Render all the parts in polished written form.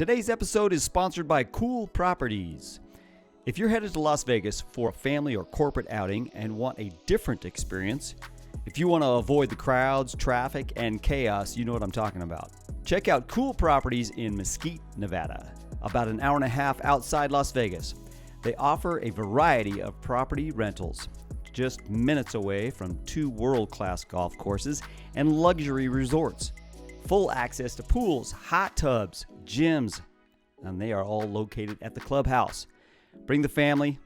Today's episode is sponsored by Cool Properties. If you're headed to Las Vegas for a family or corporate outing and want a different experience, if you want to avoid the crowds, traffic, and chaos, you know what I'm talking about. Check out Cool Properties in Mesquite, Nevada, about an hour and a half outside Las Vegas. They offer a variety of property rentals, just minutes away from 2 world-class golf courses and luxury resorts. Full access to pools, hot tubs, gyms, and they are all located at the clubhouse. Bring the family,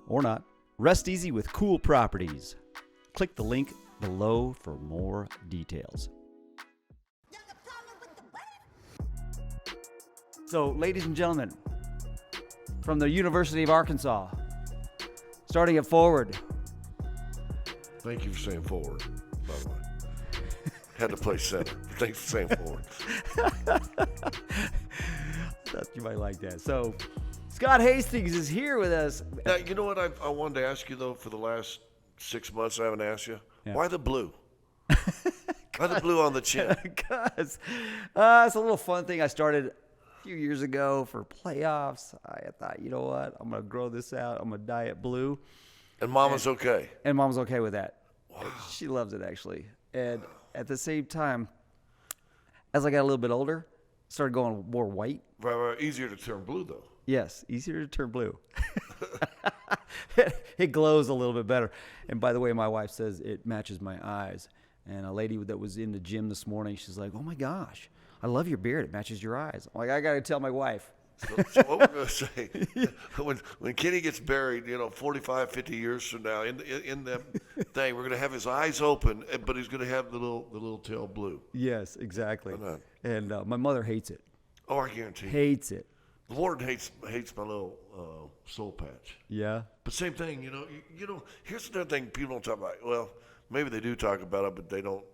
or not. Rest easy with Cool Properties. Click the link below for more details. So, ladies and gentlemen, from the University of Arkansas, starting at forward. Thank you for saying forward, by the way. Had to play center. Thanks for saying forward. Thought you might like that. So, Scott Hastings is here with us. Now, you know what I wanted to ask you, though, for the last 6 months I haven't asked you? Yeah. Why the blue? Why the blue on the chin? Because it's a little fun thing I started a few years ago for playoffs. I thought, you know what? I'm going to grow this out. I'm going to dye it blue. And Mama's okay? And Mom's okay with that. Wow. She loves it, actually. And at the same time, as I got a little bit older, started going more white. Right. Easier to turn blue, though. Yes, easier to turn blue. It glows a little bit better. And by the way, my wife says it matches my eyes. And a lady that was in the gym this morning, she's like, oh my gosh, I love your beard. It matches your eyes. I'm like, I got to tell my wife. So what we're going to say, when Kenny gets buried, 45, 50 years from now, in that thing, we're going to have his eyes open, but he's going to have the little tail blue. Yes, exactly. And my mother hates it. Oh, I guarantee. Hates it. Lauren hates my little soul patch. Yeah. But same thing, here's another thing people don't talk about. Well, maybe they do talk about it, but they don't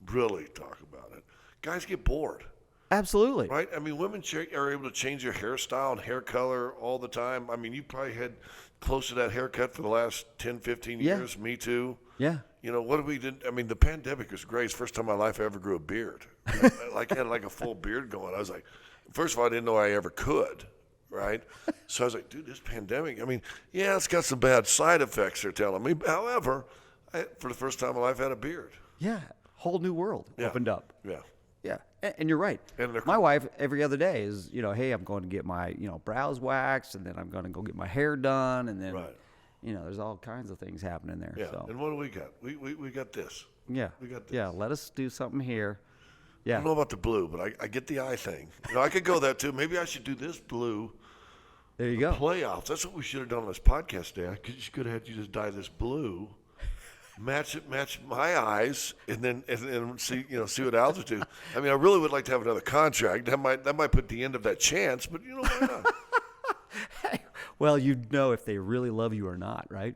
really talk about it. Guys get bored. Absolutely. Right? I mean, women are able to change their hairstyle and hair color all the time. I mean, you probably had close to that haircut for the last 10, 15 years. Me too. Yeah. What did we do? I mean, the pandemic was great. It's the first time in my life I ever grew a beard. I had a full beard going. I was like, first of all, I didn't know I ever could, right? So I was like, dude, this pandemic, I mean, yeah, it's got some bad side effects, they're telling me. However, for the first time in my life, I had a beard. Yeah. Whole new world opened up. Yeah. Yeah, and you're right. And my wife every other day is, hey, I'm going to get my, brows waxed, and then I'm going to go get my hair done, and then, there's all kinds of things happening there. Yeah. So. And what do we got? We got this. Yeah. We got this. Yeah. Let us do something here. Yeah. I don't know about the blue, but I get the eye thing. I could go that too. Maybe I should do this blue. There you go. Playoffs. That's what we should have done on this podcast day. I could have had you just dye this blue. Match my eyes, and then see what altitude. I mean, I really would like to have another contract. That might put the end of that chance, but why not? Well, if they really love you or not, right?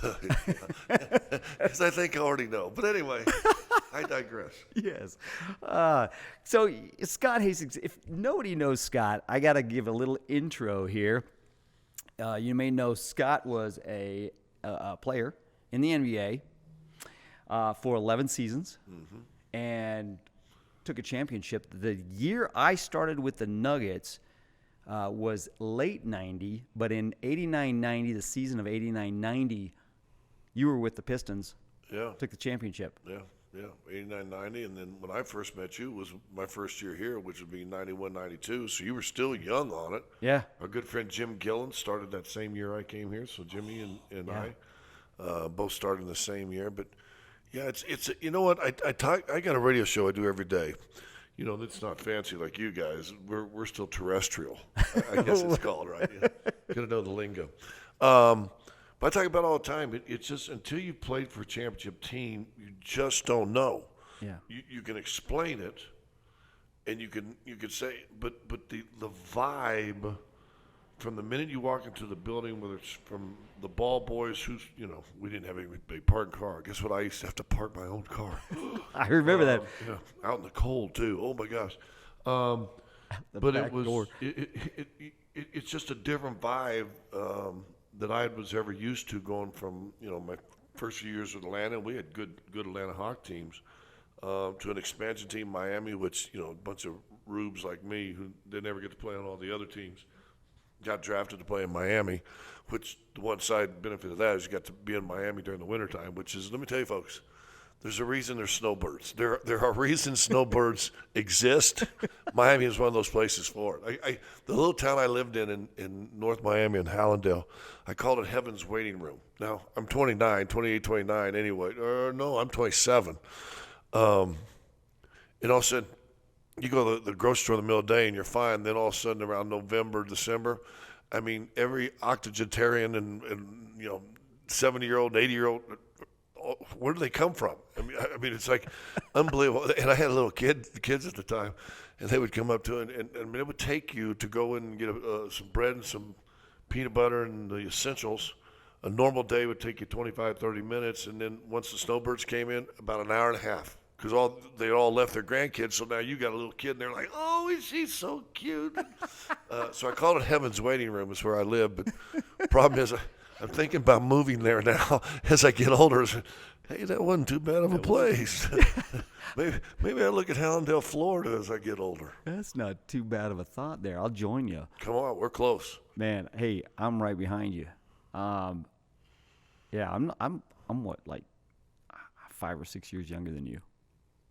Because I think I already know. But anyway, I digress. Yes. So Scott Hastings, if nobody knows Scott, I got to give a little intro here. You may know Scott was a player in the NBA for 11 seasons and took a championship. The year I started with the Nuggets was late 90, but in 89-90, the season of 89-90, you were with the Pistons. Yeah. Took the championship. Yeah, 89-90, and then when I first met you was my first year here, which would be 91-92, so you were still young on it. Yeah. Our good friend Jim Gillen started that same year I came here, so Jimmy and I both started in the same year. But yeah, it's you know what, I got a radio show I do every day. It's not fancy like you guys. We're still terrestrial, I guess it's called, right? Yeah. Gotta know the lingo. But I talk about it all the time. It's just until you played for a championship team, you just don't know. Yeah. You can explain it, and you can say, but the vibe from the minute you walk into the building, whether it's from the ball boys, we didn't have any big parking car. Guess what? I used to have to park my own car. I remember that. Out in the cold too. Oh my gosh. But it was it's just a different vibe that I was ever used to going from my first few years with Atlanta. We had good Atlanta Hawk teams to an expansion team, Miami, which a bunch of rubes like me who they never get to play on all the other teams got drafted to play in Miami, which the one side benefit of that is you got to be in Miami during the wintertime, which is, let me tell you folks, there's a reason there's snowbirds. There are reasons snowbirds exist. Miami is one of those places for it. The little town I lived in North Miami in Hallandale, I called it Heaven's Waiting Room. Now, I'm 29 anyway. No, I'm 27. And all of a sudden, you go to the grocery store in the middle of the day and you're fine. Then all of a sudden around November, December, I mean, every octogenarian and 70-year-old, 80-year-old, where do they come from? I mean, it's like unbelievable. And I had little kids at the time, and they would come up to it, and I mean, it would take you to go in and get some bread and some peanut butter and the essentials. A normal day would take you 25, 30 minutes, and then once the snowbirds came in, about an hour and a half. Because they all left their grandkids, so now you got a little kid, and they're like, "Oh, is she so cute?" So I called it Heaven's Waiting Room. Is where I live. But problem is, I'm thinking about moving there now as I get older. Hey, that wasn't too bad of a place. maybe I look at Hallandale, Florida, as I get older. That's not too bad of a thought there. I'll join you. Come on, we're close. Man, hey, I'm right behind you. Yeah, I'm what, like 5 or 6 years younger than you.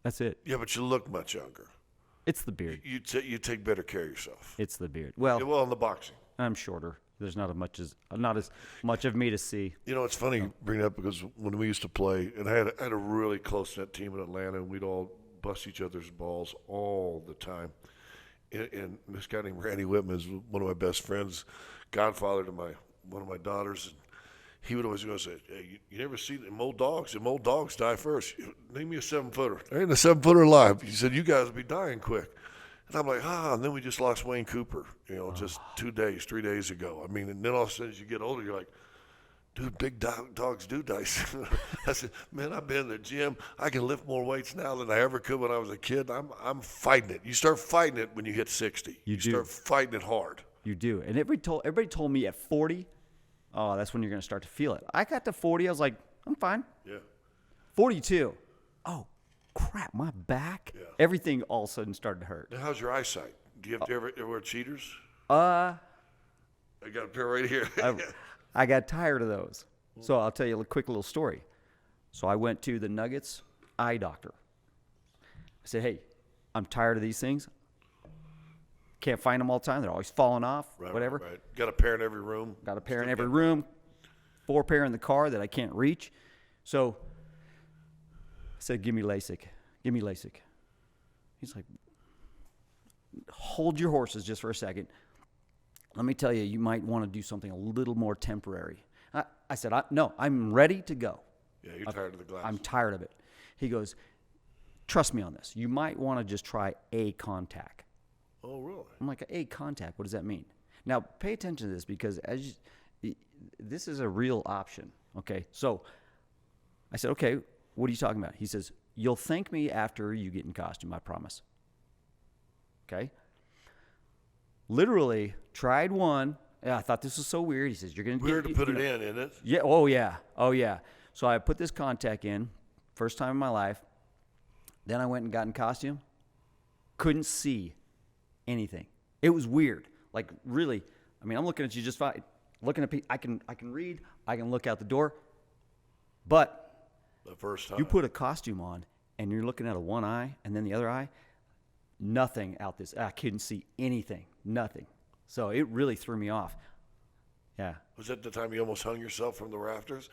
That's it. Yeah, but you look much younger. It's the beard. You take better care of yourself. It's the beard. Well, in the boxing. I'm shorter. There's not as much of me to see. You know, it's funny you bring it up because when we used to play, and I had a really close-knit team in Atlanta, and we'd all bust each other's balls all the time. And this guy named Randy Whitman is one of my best friends, godfather to one of my daughters, and he would always go say, "Hey, you never see them old dogs? Them old dogs die first. Name me a 7-footer. There ain't a 7-footer alive." He said, "You guys will be dying quick." And I'm like, and then we just lost Wayne Cooper, just 3 days ago. I mean, and then all of a sudden as you get older, you're like, dude, big dogs do die. I said, man, I've been in the gym. I can lift more weights now than I ever could when I was a kid. I'm fighting it. You start fighting it when you hit 60. You start fighting it hard. You do. And everybody told me at 40, oh, that's when you're going to start to feel it. I got to 40, I was like, I'm fine. Yeah. 42, oh, crap, my back, everything all of a sudden started to hurt. Now, how's your eyesight? Do you have to ever wear cheaters? I got a pair right here. I got tired of those. So I'll tell you a quick little story. So I went to the Nuggets eye doctor. I said, hey, I'm tired of these things. Can't find them all the time. They're always falling off, whatever. Right. Got a pair in every room. Got a pair in every room. 4 pair in the car that I can't reach. So I said, give me LASIK. Give me LASIK. He's like, hold your horses just for a second. Let me tell you, you might want to do something a little more temporary. I said, no, I'm ready to go. Yeah, you're tired of the glasses. I'm tired of it. He goes, trust me on this. You might want to just try a contact. Oh, really? I'm like, a contact, what does that mean? Now, pay attention to this because this is a real option, okay? So I said, okay, what are you talking about? He says, you'll thank me after you get in costume, I promise. Okay? Literally, tried one. Yeah, I thought this was so weird. He says, you're going to weird to put it in, isn't it? Yeah, oh, yeah. So I put this contact in, first time in my life. Then I went and got in costume. Couldn't see anything. It was weird. Like, really, I mean, I'm looking at you just fine. Looking at people, I can read, I can look out the door. But the first time you put a costume on and you're looking at one eye and then the other eye, nothing out this. I couldn't see anything, nothing. So it really threw me off. Yeah. Was that the time you almost hung yourself from the rafters?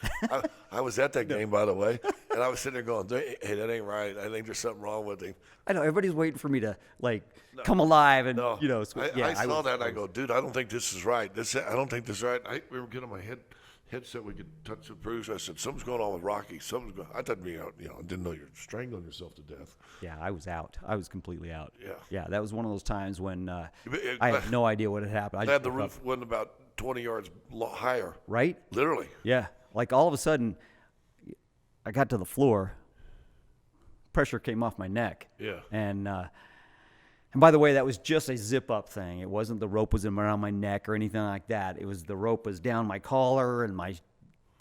I was at that game, by the way, and I was sitting there going, hey, that ain't right. I think there's something wrong with him. I know. Everybody's waiting for me to, come alive and, I saw that and I go, dude, I don't think this is right. I don't think this is right. We were getting my headset. We could touch the bruise. I said, something's going on with Rocky. I thought, I didn't know you're strangling yourself to death. Yeah, I was out. I was completely out. Yeah. Yeah, that was one of those times when I had no idea what had happened. Glad the roof wasn't about 20 yards higher. Right? Literally. Yeah. Like all of a sudden, I got to the floor. Pressure came off my neck. Yeah. And by the way, that was just a zip-up thing. It wasn't the rope was around my neck or anything like that. It was the rope was down my collar and my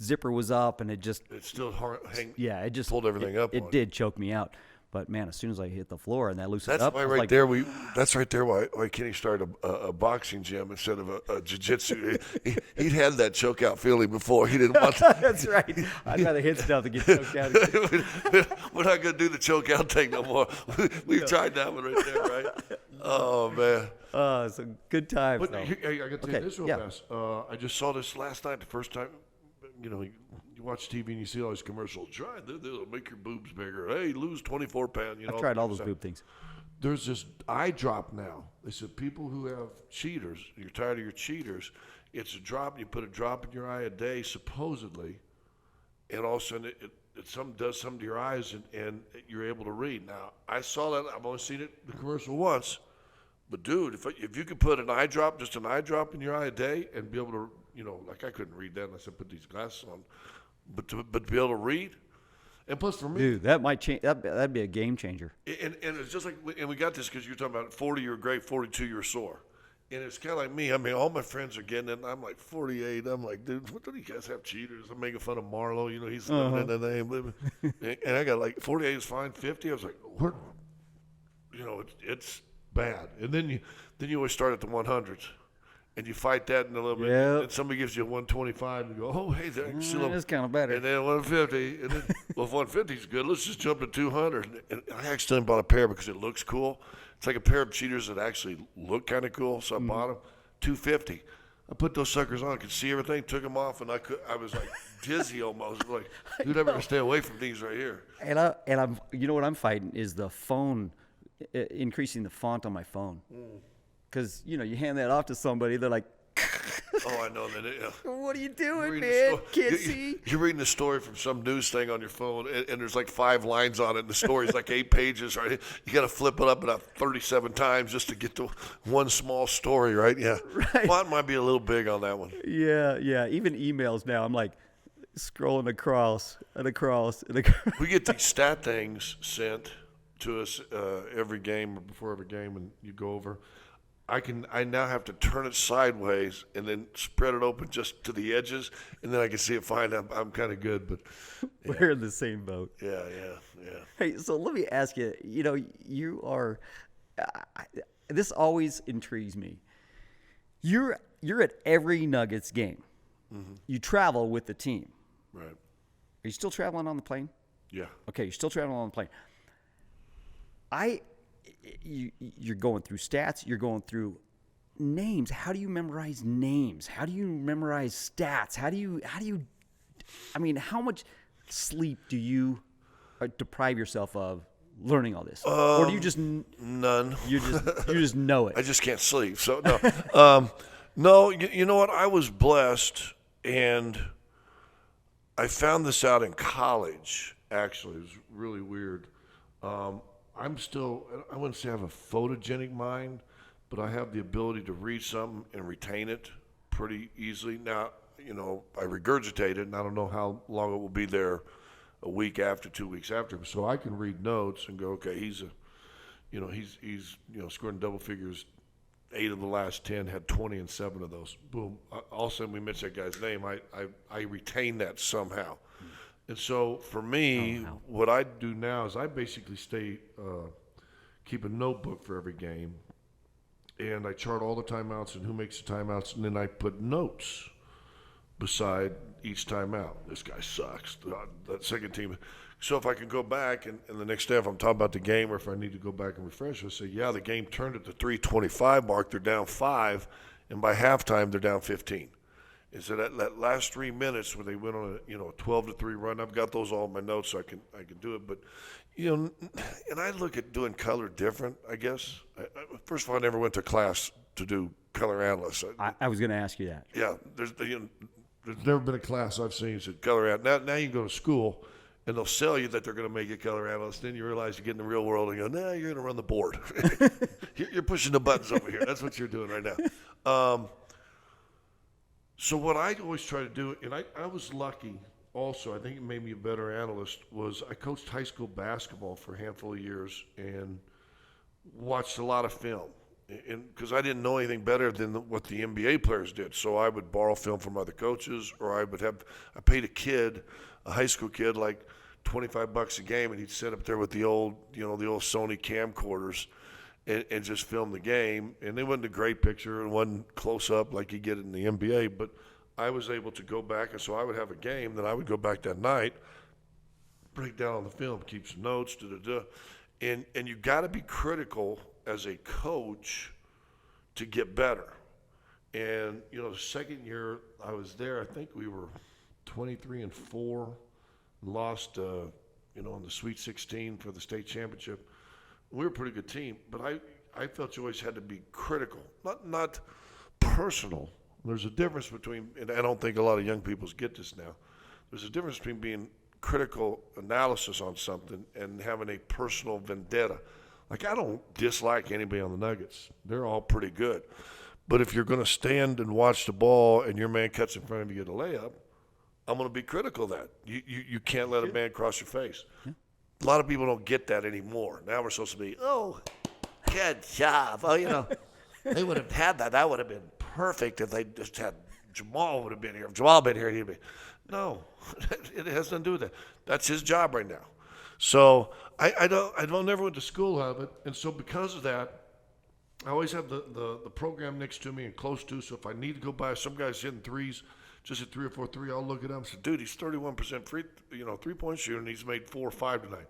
zipper was up, and it still it just pulled everything up. It did choke me out. But man, as soon as I hit the floor and that loosened That's up, why I was right like, there that's right there why Kenny started a boxing gym instead of a jiu-jitsu. He'd had that chokeout feeling before. He didn't want to. That's right. I'd rather hit stuff than get choked out. We're not going to do the chokeout thing no more. We've tried that one right there, right? Oh, man. It's a good time. But So. I got to tell you this real yeah. fast. I just saw this last night, the first time. You watch TV and you see all these commercials. Try they'll make your boobs bigger. Hey, lose 24 pounds. I've tried all those boob things. There's this eye drop now. They said people who have cheaters, you're tired of your cheaters, it's a drop. You put a drop in your eye a day, supposedly, and all of a sudden it does something to your eyes and you're able to read. Now, I saw that. I've only seen the commercial once. But, dude, if you could put just an eye drop in your eye a day and be able to, like I couldn't read that unless I put these glasses on. But to be able to read, and plus for me, dude, that might change. That'd be a game changer. And it's just like, and we got this because you're talking about 40 you're great, 42 you're sore, and it's kind of like me. I mean, all my friends are getting it. And I'm like 48. I'm like, dude, what do you guys have cheaters? I'm making fun of Marlo. He's living in the name. And I got like 48 is fine. 50. I was like, what? It's bad. And then you always start at the 100s. And you fight that in a little bit, and somebody gives you a 125, and you go, oh, hey, that's kind of better. And then 150, and then, well, if 150 is good, let's just jump to 200. And I accidentally bought a pair because it looks cool. It's like a pair of cheaters that actually look kind of cool, so I bought them. $250. I put those suckers on, could see everything, took them off, and I was like dizzy almost. Like, dude, I better stay away from these right here. And I'm, what I'm fighting is the phone, increasing the font on my phone. Because, you hand that off to somebody, they're like, oh, I know. What are you doing, man? Can't see. You're reading a story from some news thing on your phone, and there's like 5 lines on it, and the story's like 8 pages, right? You got to flip it up about 37 times just to get to one small story, right? Yeah. Right. Font might be a little big on that one. Yeah. Even emails now, I'm like scrolling across and across. We get these stat things sent to us every game or before every game, and you go over. I now have to turn it sideways and then spread it open just to the edges, and then I can see it fine. I'm kind of good, but yeah. We're in the same boat. Yeah. Hey, so let me ask you. You are. This always intrigues me. You're at every Nuggets game. Mm-hmm. You travel with the team. Right. Are you still traveling on the plane? Yeah. Okay, you're still traveling on the plane. You're going through stats. You're going through names. How do you memorize names? How do you memorize stats? How do you? I mean, how much sleep do you deprive yourself of learning all this, or do you just none? You just know it. I just can't sleep. So no, no. You know what? I was blessed, and I found this out in college. Actually, it was really weird. I'm still, I wouldn't say I have a photogenic mind, but I have the ability to read something and retain it pretty easily. Now, I regurgitate it, and I don't know how long it will be there, a week after, 2 weeks after. So I can read notes and go, okay, he's scoring double figures, 8 of the last 10, had 20 and 7 of those. Boom. All of a sudden we mention that guy's name. I retain that somehow. And so for me, what I do now is I basically keep a notebook for every game, and I chart all the timeouts and who makes the timeouts, and then I put notes beside each timeout. This guy sucks. That second team. So if I can go back and the next day if I'm talking about the game or if I need to go back and refresh, I say, yeah, the game turned at the 3:25 mark. They're down 5, and by halftime they're down 15. And so that last 3 minutes where they went on a 12-3 run, I've got those all in my notes so I can do it. But and I look at doing color different. I guess first of all, I never went to class to do color analyst. I was going to ask you that. Yeah, there's never been a class I've seen that said color analyst. Now you can go to school and they'll sell you that they're going to make you color analyst. Then you realize you get in the real world and you go, nah, you're going to run the board. You're pushing the buttons over here. That's what you're doing right now. So what I always try to do, and I was lucky also, I think it made me a better analyst, was I coached high school basketball for a handful of years and watched a lot of film. Because I didn't know anything better than what the NBA players did. So I would borrow film from other coaches, or I paid a high school kid, like $25 a game, and he'd sit up there with the old Sony camcorders and just film the game. And it wasn't a great picture, and wasn't close up like you get in the NBA, but I was able to go back, and so I would have a game, then I would go back that night, break down on the film, keep some notes, and you got to be critical as a coach to get better. And the second year I was there, I think we were 23-4, lost in the Sweet 16 for the state championship. We were a pretty good team, but I felt you always had to be critical, not personal. There's a difference between, and I don't think a lot of young people get this now, there's a difference between being critical analysis on something and having a personal vendetta. Like, I don't dislike anybody on the Nuggets. They're all pretty good. But if you're going to stand and watch the ball and your man cuts in front of you to get a layup, I'm going to be critical of that. You can't let a man cross your face. Yeah. A lot of people don't get that anymore. Now we're supposed to be, oh, good job. Oh, they would have had that. That would have been perfect if they just had Jamal would have been here. If Jamal had been here, he'd be. No, it has nothing to do with that. That's his job right now. So I never went to school of it, and so because of that, I always have the program next to me and close to. So if I need to go by, some guys hitting threes, just hit 3 or 4 3, I'll look it up and say, dude, he's 31% free, 3-point shooter, and he's made 4 or 5 tonight.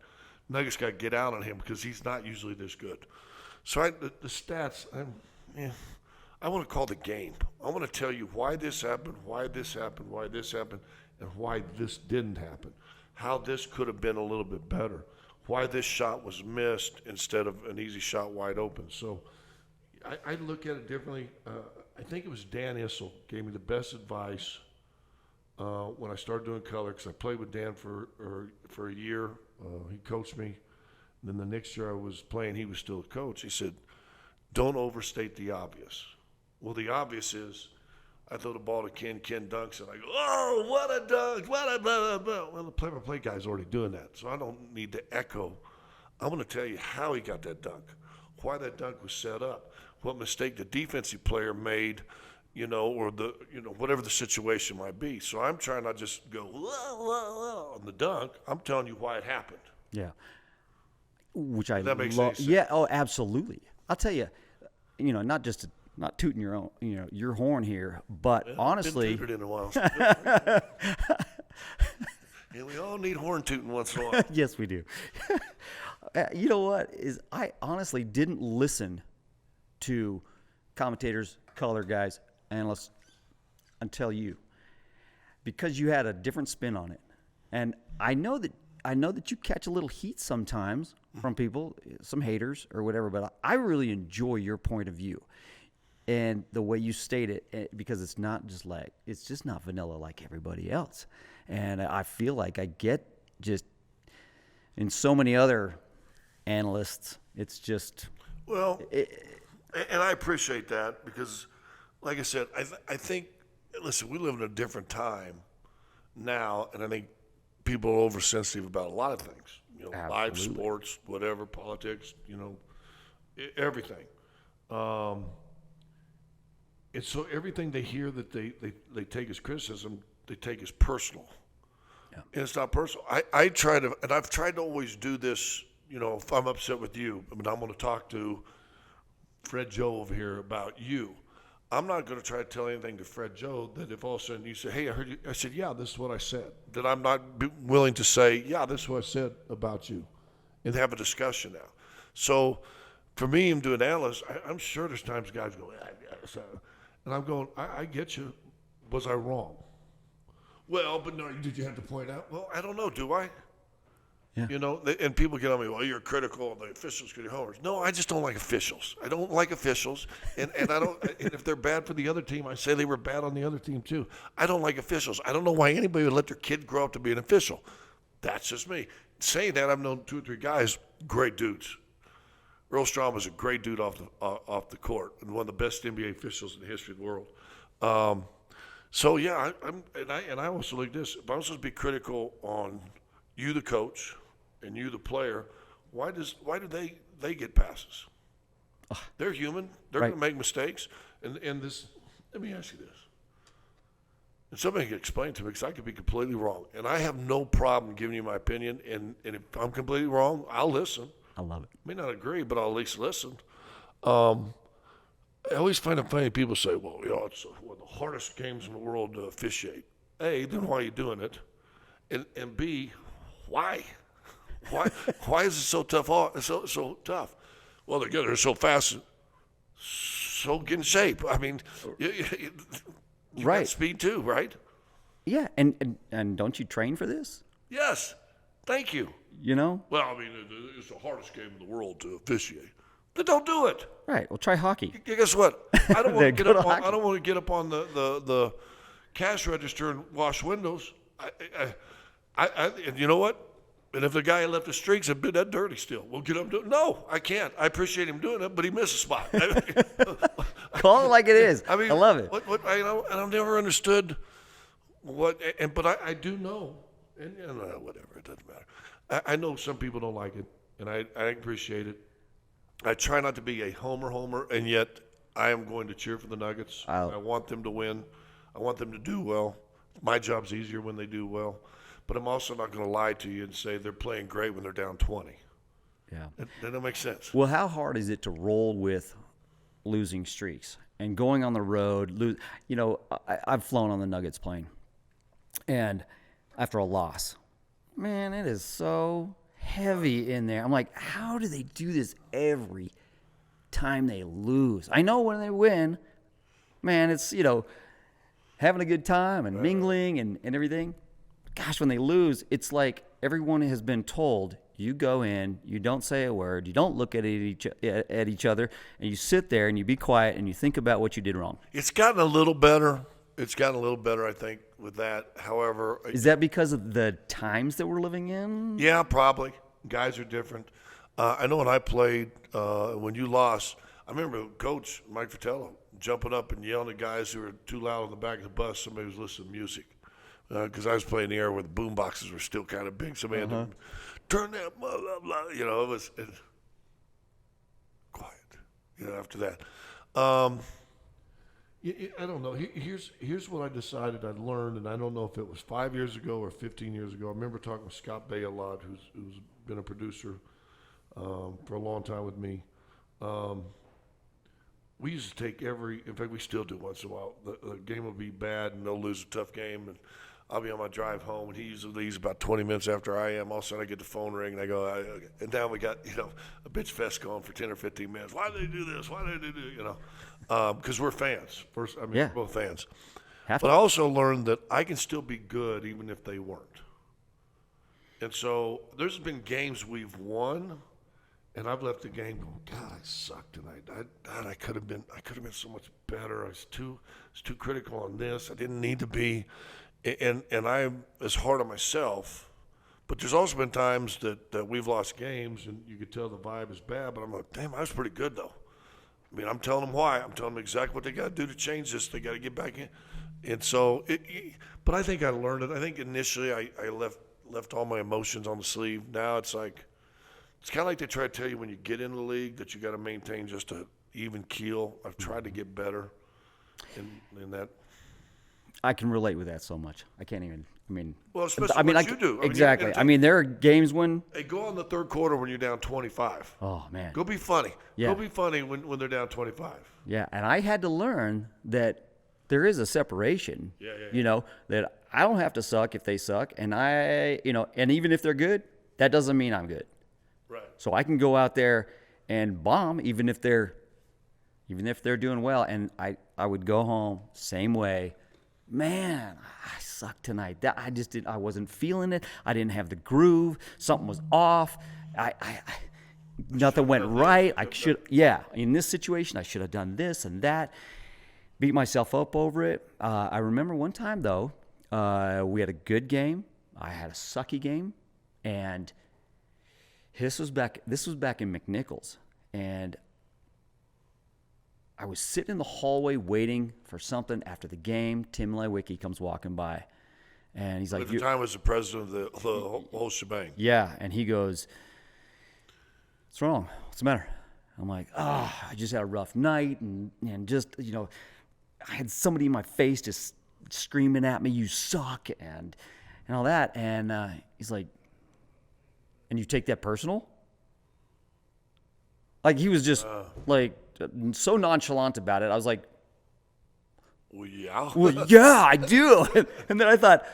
Nuggets got to get out on him because he's not usually this good. So the stats, I want to call the game. I want to tell you why this happened, why this happened, why this happened, and why this didn't happen. How this could have been a little bit better. Why this shot was missed instead of an easy shot wide open. So I look at it differently. I think it was Dan Issel gave me the best advice when I started doing color, because I played with Dan for a year. He coached me. And then the next year I was playing, he was still a coach. He said, don't overstate the obvious. Well, the obvious is I throw the ball to Ken dunks, and I go, oh, what a dunk, what a blah, blah, blah. Well, the play-by-play guy's already doing that, so I don't need to echo. I'm going to tell you how he got that dunk, why that dunk was set up, what mistake the defensive player made, or whatever the situation might be. So I'm trying not just go, whoa, whoa, whoa, on the dunk. I'm telling you why it happened. Yeah. Which I that makes sense. Yeah, oh, absolutely. I'll tell you, not tooting your own, your horn here, but honestly, been tooted in a while. And we all need horn tooting once in a while. Yes, we do. You know what I honestly didn't listen to commentators, color guys, analysts until you, because you had a different spin on it, and I know that you catch a little heat sometimes from people, some haters or whatever, but I really enjoy your point of view and the way you state it, because it's just not vanilla like everybody else. And I feel like I get just in so many other analysts, it's just. Well, and I appreciate that because, like I said, I think, listen, we live in a different time now, and I think people are oversensitive about a lot of things, live sports, whatever, politics, everything. And so everything they hear that they take as criticism, they take as personal. Yeah. And it's not personal. I've tried to always do this, if I'm upset with you, I'm going to talk to Fred Joe over here about you. I'm not going to try to tell anything to Fred Joe that if all of a sudden you say, hey, I heard you, I said, yeah, this is what I said. That I'm not willing to say, yeah, this is what I said about you, and have a discussion now. So for me, I'm doing analysts, I'm sure there's times guys go, and I'm going, I get you. Was I wrong? Well, but no, did you have to point out? Well, I don't know, do I? Yeah. And people get on me, well, you're critical of the officials because you're homers. No, I just don't like officials. I don't like officials. And I don't. And if they're bad for the other team, I say they were bad on the other team too. I don't like officials. I don't know why anybody would let their kid grow up to be an official. That's just me. Saying that, I've known 2 or 3 guys, great dudes. Earl Strom was a great dude off the court and one of the best NBA officials in the history of the world. So yeah, I also like this. If I'm supposed to be critical on you, the coach, and you, the player, why do they get passes? They're human. They're going to make mistakes. And this. Let me ask you this: and somebody can explain it to me because I could be completely wrong. And I have no problem giving you my opinion. And if I'm completely wrong, I'll listen. I love it. I may not agree, but I'll at least listen. I always find it funny. People say, well, it's one of the hardest games in the world to officiate. A, then why are you doing it? And B, why? Why is it so tough? So tough? Well, they're so fast, so get in shape. I mean, you Right. got speed too, right? Yeah, and don't you train for this? Yes. Thank you. You know? Well, I mean, it's the hardest game in the world to officiate. Then don't do it. Right. Well, try hockey. Guess what? I don't want to get Go to up. hockey. I don't want to get up on the cash register and wash windows. And you know what? And if the guy left the streaks a bit that dirty still, we'll get him doing. No, I can't. I appreciate him doing it, but he missed a spot. Call it like it is. I love it. And I've never understood what. But I do know, and whatever, it doesn't matter. I know some people don't like it, and I appreciate it. I try not to be a homer, and yet I am going to cheer for the Nuggets. I want them to win. I want them to do well. My job's easier when they do well. But I'm also not going to lie to you and say they're playing great when they're down 20. Yeah. That don't make sense. Well, how hard is it to roll with losing streaks and going on the road? I've flown on the Nuggets plane, and after a loss, man, it is so heavy in there. I'm like, how do they do this every time they lose? I know when they win, man, it's, having a good time and mingling and everything. Gosh, when they lose, it's like everyone has been told, you go in, you don't say a word, you don't look at each other, and you sit there and you be quiet and you think about what you did wrong. It's gotten a little better. I think, with that. However, is that because of the times that we're living in? Yeah, probably. Guys are different. I know when I played, when you lost, I remember Coach Mike Fratello jumping up and yelling at guys who were too loud on the back of the bus. Somebody was listening to music. Because I was playing in the era where the boom boxes were still kind of big. Somebody had to turn that, blah, blah, blah. It was quiet, after that. I don't know. Here's what I decided I'd learned, and I don't know if it was 5 years ago or 15 years ago. I remember talking with Scott Bay a lot, who's been a producer for a long time with me. We used to take in fact, we still do once in a while. The game will be bad, and they'll lose a tough game, and I'll be on my drive home, and he usually leaves about 20 minutes after I am. All of a sudden, I get the phone ring, and I go, and now we got, a bitch fest going for 10 or 15 minutes. Why did they do this? Why did they do, because we're fans. We're both fans. But I also learned that I can still be good even if they weren't. And so there's been games we've won, and I've left the game going, God, I sucked tonight. I could have been so much better. I was too critical on this. I didn't need to be. And I'm as hard on myself, but there's also been times that we've lost games and you could tell the vibe is bad, but I'm like, damn, I was pretty good though. I mean, I'm telling them why. I'm telling them exactly what they got to do to change this. They got to get back in. And so, but I think I learned it. I think initially I left all my emotions on the sleeve. Now it's like, it's kind of like they try to tell you when you get into the league that you got to maintain just an even keel. I've tried to get better in that. I can relate with that so much. I can't even. Well, especially what you do. Exactly. There are games when. Hey, go on the third quarter when you're down 25. Oh man. Go be funny. Yeah. Go be funny when they're down 25. Yeah, and I had to learn that there is a separation. Yeah. That I don't have to suck if they suck, and and even if they're good, that doesn't mean I'm good. Right. So I can go out there and bomb, even if they're doing well, and I would go home same way. Man, I sucked tonight. I wasn't feeling it. I didn't have the groove. Something was off. Nothing went right. In this situation, I should have done this and that. Beat myself up over it. I remember one time though, we had a good game. I had a sucky game, and this was back in McNichols, and I was sitting in the hallway waiting for something after the game. Tim Lewicki comes walking by, and he's like, at the time was the president of the whole shebang. Yeah, and he goes, "What's wrong? What's the matter?" I'm like, I just had a rough night, and just, I had somebody in my face just screaming at me, "You suck," and all that. And he's like, "And you take that personal?" Like, he was just like so nonchalant about it. I was like, Well, yeah. "Well, yeah, I do." And then I thought,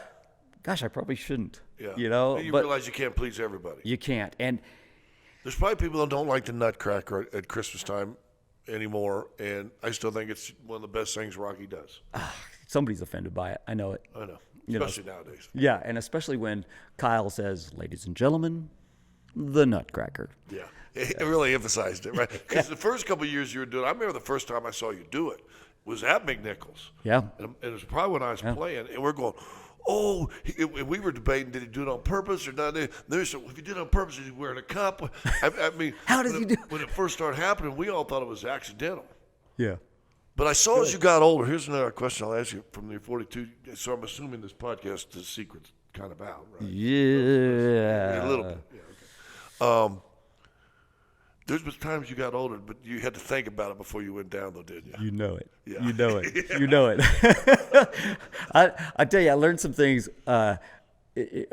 gosh, I probably shouldn't. Yeah. You know, You but realize you can't please everybody. you can't. And There's probably people that don't like the Nutcracker at Christmas time anymore, and I still think it's one of the best things Rocky does. somebody's offended by it. I know it. I know, You know. especially nowadays. Yeah, and especially when Kyle says, "Ladies and gentlemen, the Nutcracker." Yeah, it really emphasized it, right? Because the first couple of years you were doing, I remember the first time I saw you do it was at McNichols. Yeah. And it was probably when I was playing, and we're going, oh, we were debating, did he do it on purpose or not? They said, well, if he did it on purpose, is he wearing a cup? I mean, How does he do? When it first started happening, we all thought it was accidental. Yeah. But I saw as you got older, here's another question I'll ask you from the 42. So I'm assuming this podcast, the secret's kind of out, right? Yeah. A little bit. Yeah, okay. There's been times you got older, but you had to think about it before you went down, though, didn't you? You know it. Yeah. You know it. You know it. I tell you, I learned some things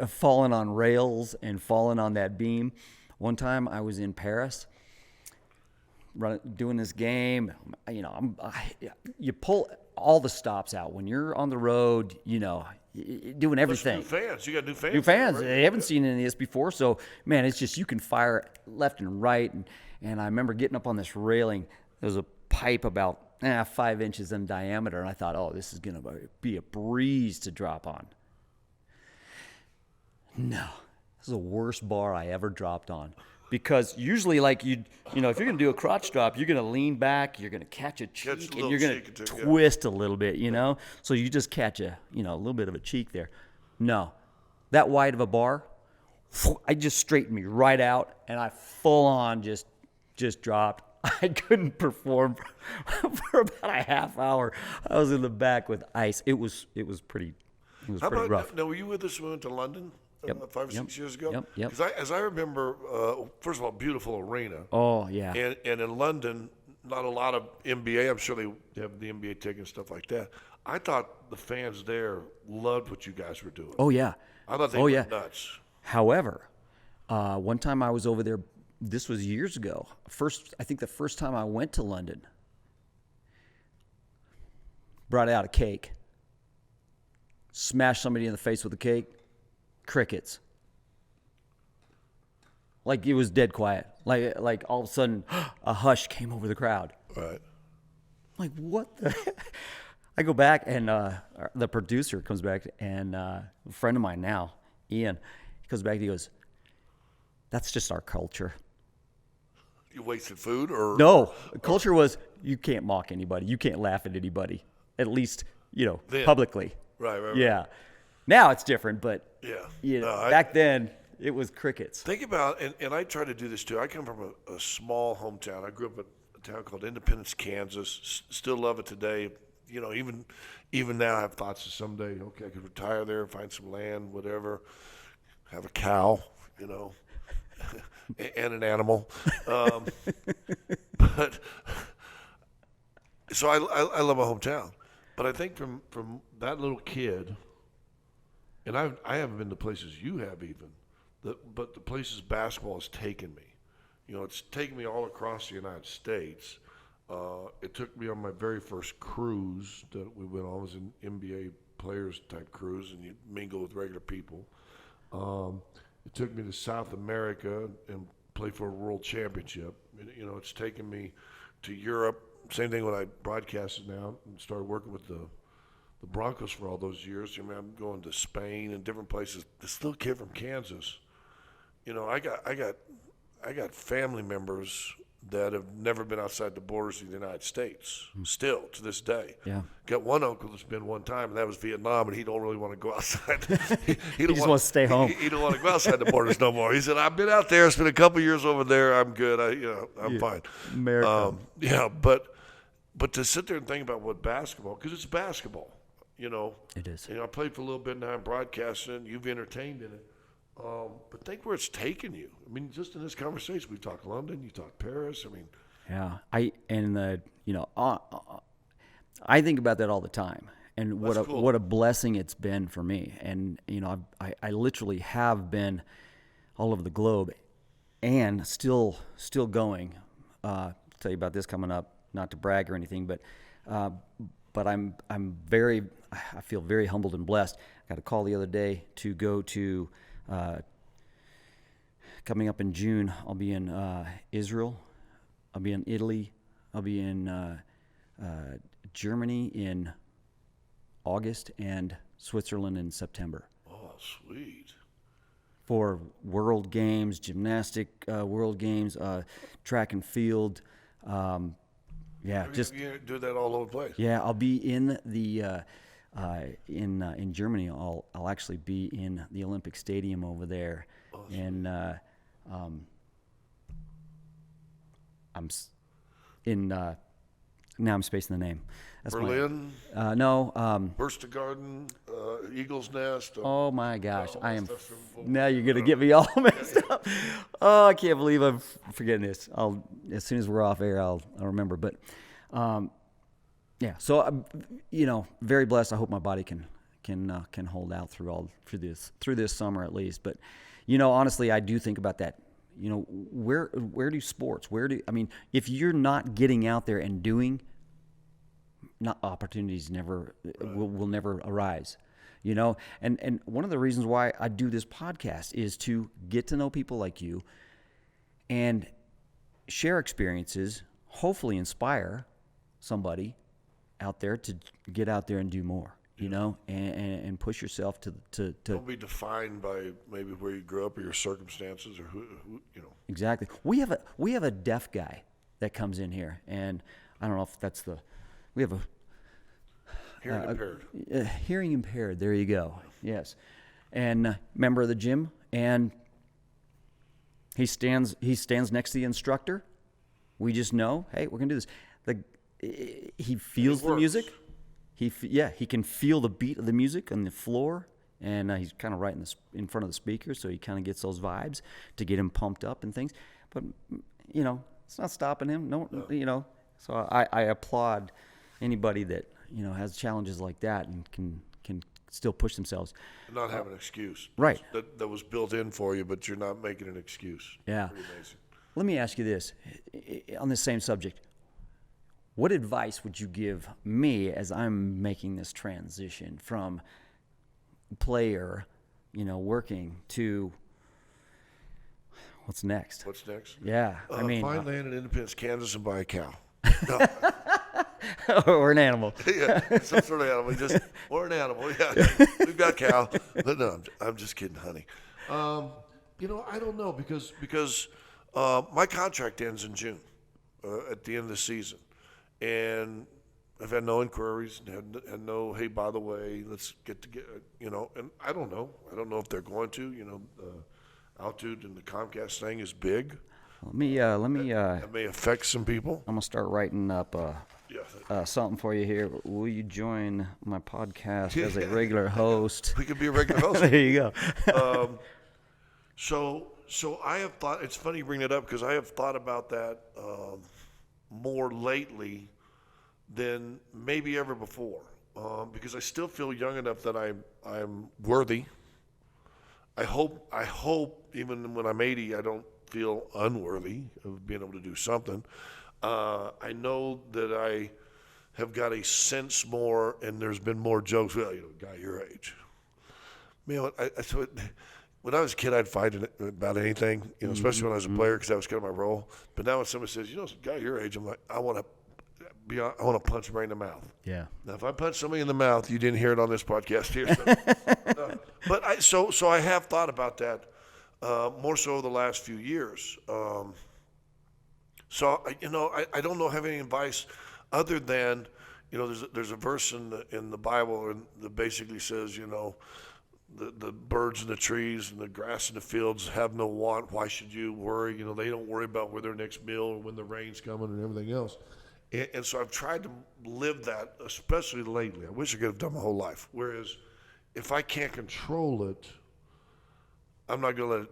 falling on rails and falling on that beam. One time I was in Paris doing this game. You know, you pull all the stops out. When you're on the road, you know, doing everything. New fans. You got new fans. New fans. Right? They haven't seen any of this before. So, man, it's just you can fire left and right. And I remember getting up on this railing. There was a pipe about 5 inches in diameter. And I thought, oh, this is going to be a breeze to drop on. No. This is the worst bar I ever dropped on. Because usually, like, if you're going to do a crotch drop, you're going to lean back, you're going to catch a cheek, and you're going to twist a little bit, you know? So you just catch a little bit of a cheek there. No. That wide of a bar, I just straightened me right out, and I full on just dropped. I couldn't perform for about a half hour. I was in the back with ice. It was pretty rough. Now, were you with us when we went to London? Yep. 5 or 6 years ago? Yep. Because as I remember, first of all, beautiful arena. Oh, yeah. And in London, not a lot of NBA. I'm sure they have the NBA ticket and stuff like that. I thought the fans there loved what you guys were doing. Oh, yeah. I thought they were nuts. However, one time I was over there, this was years ago. I think the first time I went to London, brought out a cake, smashed somebody in the face with a cake, crickets. Like, it was dead quiet. Like all of a sudden, a hush came over the crowd. Right. Like, what the heck? I go back, and the producer comes back, and a friend of mine now, Ian, he comes back and he goes, "That's just our culture." You wasted food, or no? Culture was you can't mock anybody, you can't laugh at anybody, at least publicly. Right. Yeah. Now it's different, but yeah. Back then it was crickets. Think about, and I try to do this too. I come from a small hometown. I grew up in a town called Independence, Kansas. Still love it today. You know, even now I have thoughts of someday, okay, I could retire there, find some land, whatever, have a cow, and an animal. But so I love my hometown. But I think from that little kid, and I haven't been to places you have even, but the places basketball has taken me. It's taken me all across the United States. It took me on my very first cruise that we went on. It was an NBA players type cruise, and you mingle with regular people. It took me to South America and play for a world championship. It's taken me to Europe. Same thing when I broadcasted now and started working with the Broncos for all those years. I'm going to Spain and different places. This little kid from Kansas, I got family members that have never been outside the borders of the United States, still to this day. Yeah. Got one uncle that's been one time, and that was Vietnam, and he don't really want to go outside. He just wants to stay home. He don't want to go outside the borders no more. He said, "I've been out there, spent a couple years over there. I'm good. I'm fine." America. But to sit there and think about what basketball, because it's basketball, It is. I played for a little bit now. I'm broadcasting. You've entertained in it. But think where it's taken you. I mean, just in this conversation, we talked London, you talked Paris. I mean, I think about that all the time, and That's cool. what a blessing it's been for me. And I literally have been all over the globe, and still going. I'll tell you about this coming up. Not to brag or anything, but I feel very humbled and blessed. I got a call the other day to go to. Coming up in June, I'll be in Israel. I'll be in Italy. I'll be in Germany in August and Switzerland in September. Oh, sweet. For World Games, gymnastic World Games, track and field. You do that all over the place. Yeah, I'll be in the in Germany. I'll actually be in the Olympic Stadium over there, and I'm in. Now I'm spacing the name. That's Berlin. No. Berchtesgaden, Eagle's Nest. Oh my gosh, I am. Now you're gonna get me all messed up. Oh, I can't believe I'm forgetting this. As soon as we're off air, I'll remember. But yeah. So I'm, very blessed. I hope my body can hold out through this summer at least. But honestly, I do think about that. Where do sports? If you're not getting out there and doing, opportunities will never arise. And one of the reasons why I do this podcast is to get to know people like you and share experiences, hopefully inspire somebody out there to get out there and do more. And push yourself to Don't be defined by maybe where you grew up or your circumstances or who. Exactly. We have a deaf guy that comes in here, and I don't know if we have a Hearing impaired. Hearing impaired. There you go. Yes, and member of the gym, and he stands next to the instructor. We just know, hey, we're gonna do this. He feels the music. He can feel the beat of the music on the floor, and he's kind of right in front of the speaker, so he kind of gets those vibes to get him pumped up and things. But it's not stopping him. No. So I applaud anybody that has challenges like that and can still push themselves. Not have an excuse. Right. That was built in for you, but you're not making an excuse. Yeah. Pretty amazing. Let me ask you this on this same subject. What advice would you give me as I'm making this transition from player, working to what's next? What's next? Yeah, find land in Independence, Kansas, and buy a cow. No. Or an animal. Yeah, some sort of animal. Or an animal. Yeah, we've got cow, but no, I'm just kidding, honey. I don't know because my contract ends in June at the end of the season. And I've had no inquiries, and had no, hey, by the way, let's get together, and I don't know. I don't know if they're going to, altitude and the Comcast thing is big. Let me. That may affect some people. I'm going to start writing up something for you here. Will you join my podcast as a regular host? We could be a regular host. There you go. So I have thought, it's funny you bring it up because I have thought about that more lately than maybe ever before, because I still feel young enough that I'm worthy. I hope even when I'm 80, I don't feel unworthy of being able to do something. I know that I have got a sense more, and there's been more jokes. Well, guy your age. Man, when I was a kid, I'd fight about anything, especially when I was a player, because that was kind of my role. But now when somebody says, guy your age, I'm like, I want to punch him right in the mouth. Yeah. Now, if I punch somebody in the mouth, you didn't hear it on this podcast here. So, but I have thought about that more so the last few years. So I don't know have any advice other than there's a verse in the Bible that basically says the birds and the trees and the grass in the fields have no want. Why should you worry? They don't worry about where their next meal or when the rain's coming and everything else. And so I've tried to live that, especially lately. I wish I could have done my whole life. Whereas if I can't control it, I'm not going to let it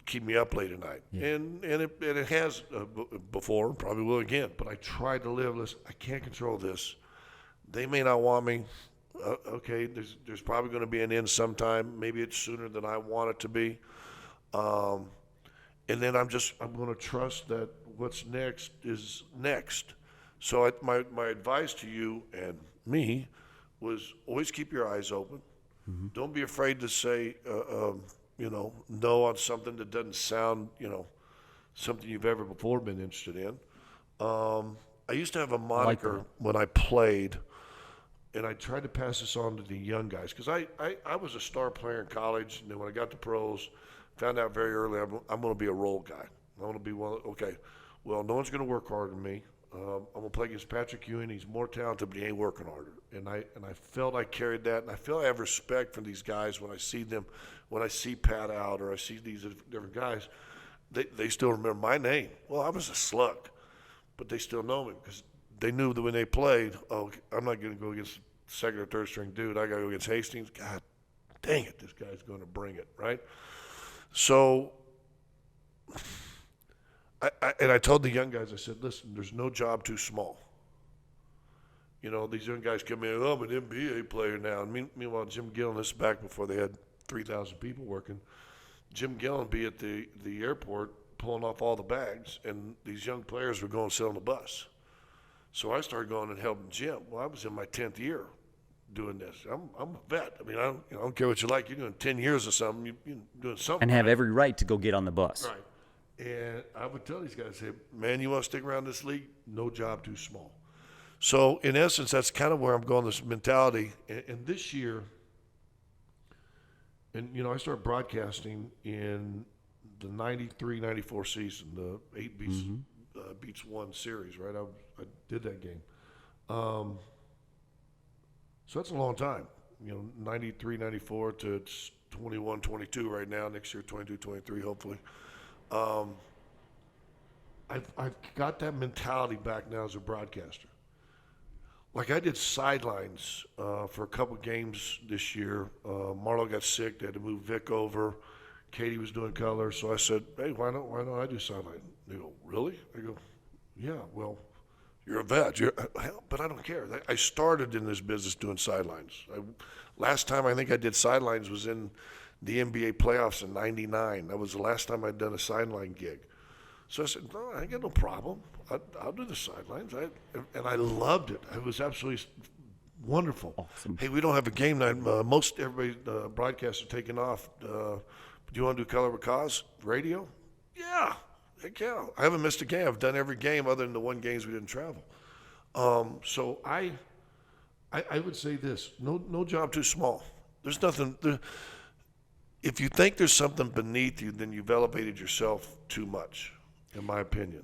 keep me up late at night. Yeah. And it has before, probably will again. But I tried to live this. I can't control this. They may not want me. Okay, there's probably going to be an end sometime. Maybe it's sooner than I want it to be. And then I'm going to trust that what's next is next. So my advice to you and me was always keep your eyes open. Mm-hmm. Don't be afraid to say, no on something that doesn't sound, something you've ever before been interested in. I used to have a moniker when I played, and I tried to pass this on to the young guys because I was a star player in college, and then when I got to pros, found out very early I'm going to be a role guy. I'm going to be okay, well, no one's going to work harder than me. I'm going to play against Patrick Ewing. He's more talented, but he ain't working harder. And I felt I carried that, and I feel I have respect for these guys when I see them, when I see Pat out or I see these different guys. They still remember my name. Well, I was a slug, but they still know me because they knew that when they played, I'm not going to go against second or third string dude. I got to go against Hastings. God dang it, this guy's going to bring it, right? So I told the young guys, I said, listen, there's no job too small. These young guys come in, I'm an NBA player now. And meanwhile, Jim Gillen, this is back before they had 3,000 people working. Jim Gillen be at the airport pulling off all the bags, and these young players were going to sit on the bus. So I started going and helping Jim. Well, I was in my 10th year doing this. I'm a vet. I mean, I don't care what you like. You're doing 10 years or something. You're doing something. And have every right to go get on the bus. Right. And I would tell these guys, say, man, you want to stick around this league? No job too small. So, in essence, that's kind of where I'm going, this mentality. And this year, I started broadcasting in the 93-94 season, the 8 beats 1 series, right? I did that game. So that's a long time, 93-94 to it's 21-22 right now, next year 22-23 hopefully. I've got that mentality back now as a broadcaster. Like I did sidelines for a couple games this year. Marlo got sick. They had to move Vic over. Katie was doing color. So I said, hey, why don't I do sideline? They go, really? I go, yeah, well, you're a vet. But I don't care. I started in this business doing sidelines. Last time I think I did sidelines was in the NBA playoffs in '99. That was the last time I'd done a sideline gig. So I said, no, I ain't got no problem. I'll do the sidelines. And I loved it. It was absolutely wonderful. Awesome. Hey, we don't have a game night. Most everybody, broadcasts are taking off. Do you want to do color with cause? Radio? Yeah. Heck yeah. I haven't missed a game. I've done every game other than the 1 games we didn't travel. So I would say this. No job too small. There's nothing. If you think there's something beneath you, then you've elevated yourself too much, in my opinion.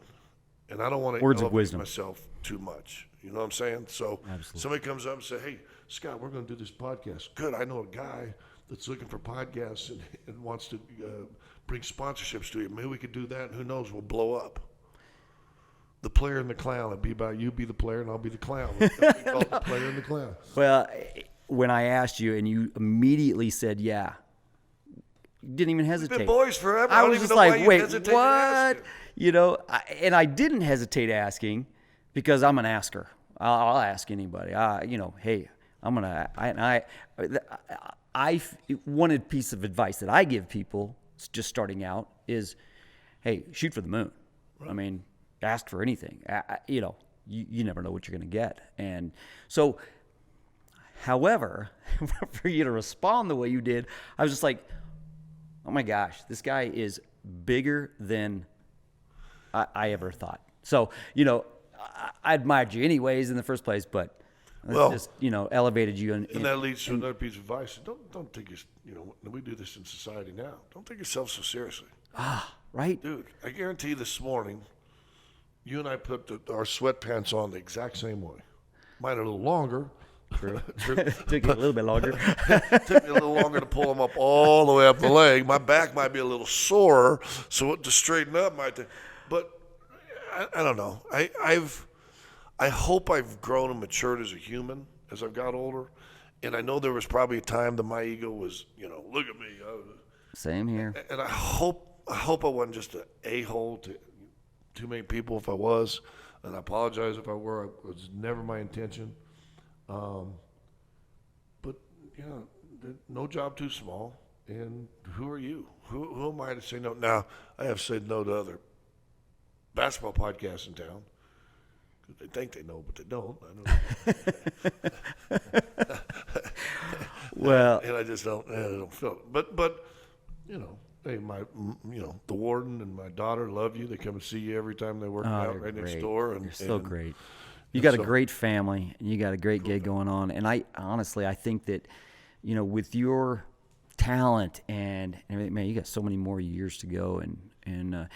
And I don't want to elevate myself too much. You know what I'm saying? So Absolutely. Somebody comes up and says, hey, Scott, we're going to do this podcast. Good. I know a guy that's looking for podcasts and wants to bring sponsorships to you. Maybe we could do that, and who knows, we'll blow up. The player and the clown. It'd be about you be the player, and I'll be the clown. We call it the player and the clown. Well, when I asked you and you immediately said, yeah, you didn't even hesitate. We've been boys forever. I was just like, wait, what? And I didn't hesitate asking because I'm an asker. I'll ask anybody. Hey, one piece of advice that I give people just starting out is, hey, shoot for the moon. Right. I mean, ask for anything. You never know what you're going to get. And so, however, for you to respond the way you did, I was just like, oh my gosh, this guy is bigger than I ever thought. So, I admired you anyways in the first place, but just, elevated you. And that leads to another piece of advice. Don't take we do this in society now. Don't take yourself so seriously. Right? Dude, I guarantee this morning, you and I put our sweatpants on the exact same way. Mine are a little longer. True. Took you a little bit longer. Took me a little longer to pull them up all the way up the leg. My back might be a little sore, so to straighten up might take. But I don't know. I hope I've grown and matured as a human as I've got older. And I know there was probably a time that my ego was, look at me. Same here. And I hope I wasn't just an a-hole to too many people if I was. And I apologize if I were. It was never my intention. no job too small. And who are you? Who am I to say no? Now, I have said no to other basketball podcasts in town. They think they know, but they don't. I know. Well, and I just don't feel it. But hey, the warden and my daughter love you. They come and see you every time they're working out right next door. And you're so great. You got a great family, and you got a great gig going on. And I think that, with your talent and everything, man, you got so many more years to go. And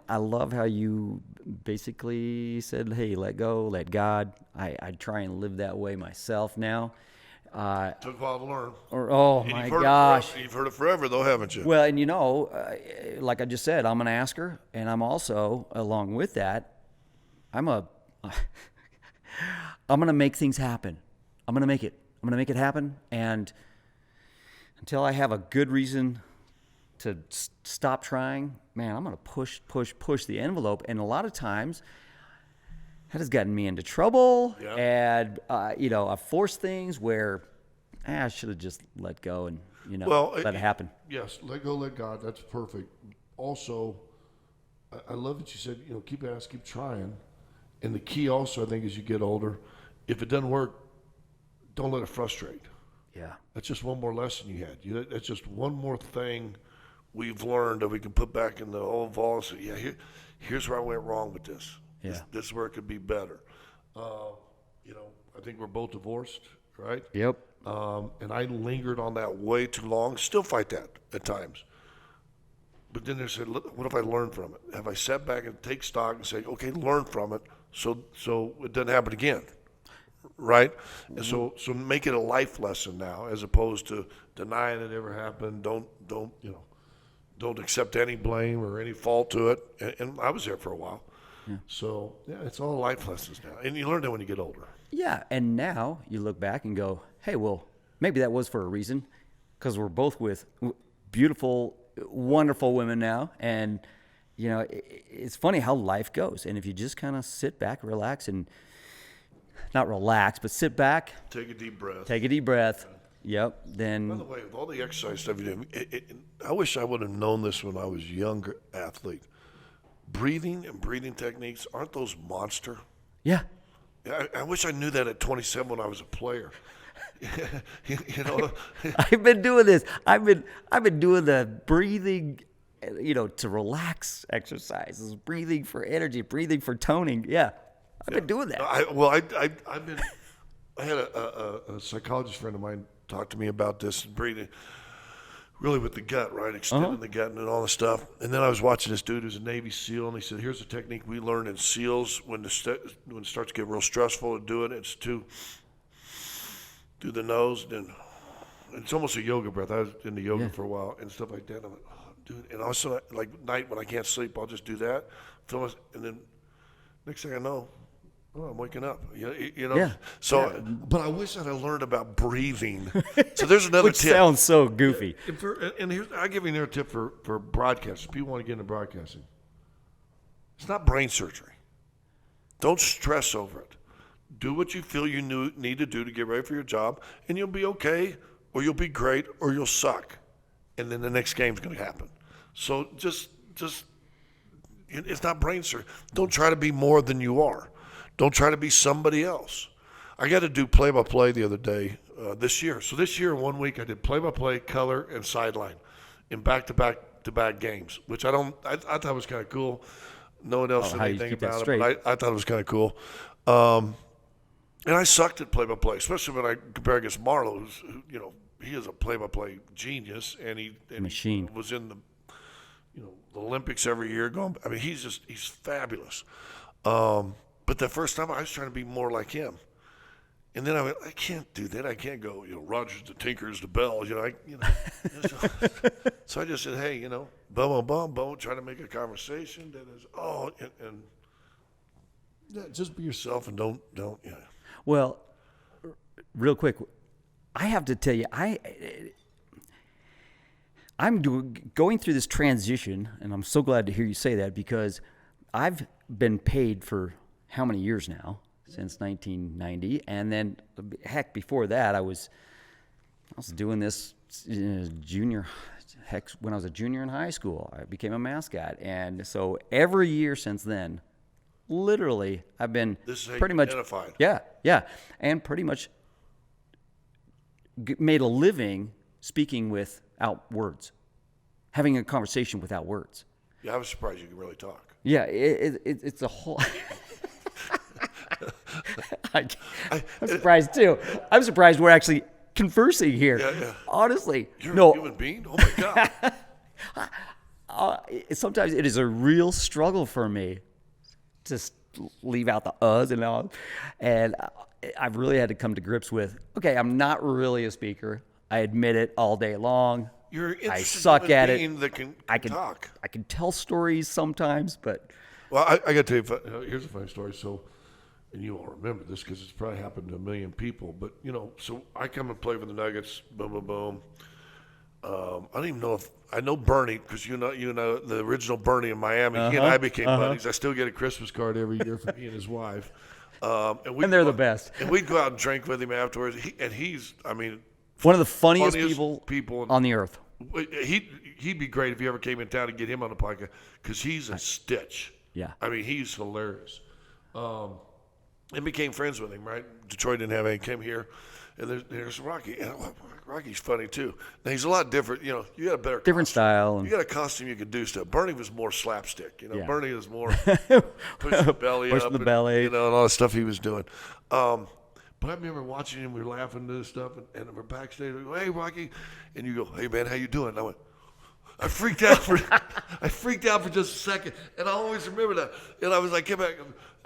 I love how you basically said, hey, let go, let God. I try and live that way myself now. Took a while to learn. My gosh. You've heard it forever, though, haven't you? Well, and like I just said, I'm an asker, and I'm also, along with that, I'm going to make things happen. I'm going to make it happen, and until I have a good reason to stop trying, man, I'm going to push the envelope. And a lot of times, that has gotten me into trouble. Yep. And, I've forced things where I should have just let go and, let it happen. Yes, let go, let God. That's perfect. Also, I love that you said, keep asking, keep trying. And the key also, I think, as you get older, if it doesn't work, don't let it frustrate. Yeah. That's just one more lesson you had. That's just one more thing we've learned that we can put back in the old vault and say, here's where I went wrong with this. Yeah. This is where it could be better. I think we're both divorced, right? Yep. And I lingered on that way too long. Still fight that at times. But then they said, what if I learn from it? Have I sat back and take stock and say, okay, learn from it so it doesn't happen again, right? Mm-hmm. And so make it a life lesson now, as opposed to denying it ever happened. Don't accept any blame or any fault to it. And I was there for a while. Yeah. So, it's all life lessons now. And you learn that when you get older. Yeah, and now you look back and go, hey, well, maybe that was for a reason, because we're both with beautiful, wonderful women now. And, it's funny how life goes. And if you just kind of sit back, relax, and not relax, but sit back. Take a deep breath. Yep. Then. By the way, with all the exercise stuff you do, I wish I would have known this when I was a younger athlete. Breathing and breathing techniques, aren't those monster? Yeah. I wish I knew that at 27 when I was a player. I've been doing this. I've been doing the breathing, to relax exercises, breathing for energy, breathing for toning. Yeah. I've been doing that. I had a psychologist friend of mine talk to me about this breathing, really with the gut, right? Extending the gut and all the stuff. And then I was watching this dude who's a Navy SEAL, and he said, here's a technique we learned in SEALs when it starts to get real stressful to do it. It's through the nose. And it's almost a yoga breath. I was into yoga for a while and stuff like that. I'm like, oh, dude. And also, like night when I can't sleep, I'll just do that. And then next thing I know, I'm waking up. Yeah. So, but I wish I'd have learned about breathing. So there's another Which tip. Sounds so goofy. And here's, I'll give you another tip for broadcasters. People want to get into broadcasting. It's not brain surgery. Don't stress over it. Do what you feel you need to do to get ready for your job, and you'll be okay, or you'll be great, or you'll suck. And then the next game's going to happen. So just it's not brain surgery. Don't try to be more than you are. Don't try to be somebody else. I got to do play-by-play the other day this year. So this year, 1 week, I did play-by-play, color, and sideline in back-to-back games, which I thought was kind of cool. No one else said anything about it, but I thought it was kind of cool. And I sucked at play-by-play, especially when I compare against Marlo, who's he is a play-by-play genius, and he was in the the Olympics every year. He's fabulous. But the first time I was trying to be more like him. And then I went, I can't do that. I can't go, Rogers to Tinkers to Bell. So I just said, hey, boom, try to make a conversation that is, just be yourself and don't. Well, real quick, I have to tell you, I'm going through this transition, and I'm so glad to hear you say that, because I've been paid for how many years now? Since 1990, and then heck, before that, I was was doing this when I was a junior in high school. I became a mascot. And so every year since then, literally, I've been pretty much identified. Yeah, and pretty much made a living speaking without words, having a conversation without words. Yeah, I was surprised you could really talk. Yeah, it's a whole. I'm surprised too. I'm surprised we're actually conversing here. Yeah. Honestly, You're a human being? Oh my God. Sometimes it is a real struggle for me to leave out the uhs and all. And I've really had to come to grips with, okay, I'm not really a speaker. I admit it all day long. I suck at it. That can talk. I can tell stories sometimes, but. Well, I got to tell you, here's a funny story. So, and you won't remember this because it's probably happened to a million people. But, so I come and play for the Nuggets, boom, boom, boom. I don't even know if I know Bernie because you know the original Bernie in Miami. He and I became buddies. I still get a Christmas card every year from he and his wife. And they're the best. And we'd go out and drink with him afterwards. He's one of the funniest people on the earth. He'd be great if you ever came in town and get him on the podcast because he's a stitch. Yeah. He's hilarious. And became friends with him, right? Detroit didn't have any. Came here, and there's Rocky. And Rocky's funny too. Now he's a lot different. You got a better different style. You got a costume you can do stuff. Bernie was more slapstick. Bernie was more push the belly push up, the belly, and all the stuff he was doing. But I remember watching him. We were laughing at this stuff, and we're backstage. We go, "Hey, Rocky," and you go, "Hey, man, how you doing?" And I went. I freaked out for just a second, and I always remember that. And I was like, "Get back,"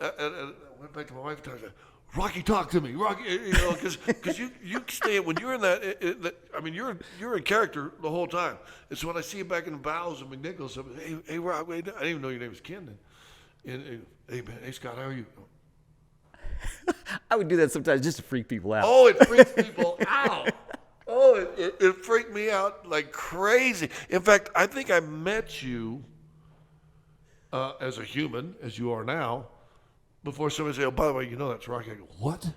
and I went back to my wife and I said, "Rocky, talk to me, Rocky," because you stay when you're in that. You're in character the whole time. And so when I see you back in the bows of McNichols, I'm like, hey, Rock, wait, I didn't even know your name was Ken. And hey, man, hey, Scott, how are you? I would do that sometimes just to freak people out. Oh, it freaks people out. Oh, it freaked me out like crazy. In fact, I think I met you as a human, as you are now, before somebody said, "Oh, by the way, that's Rocky." I go, "What?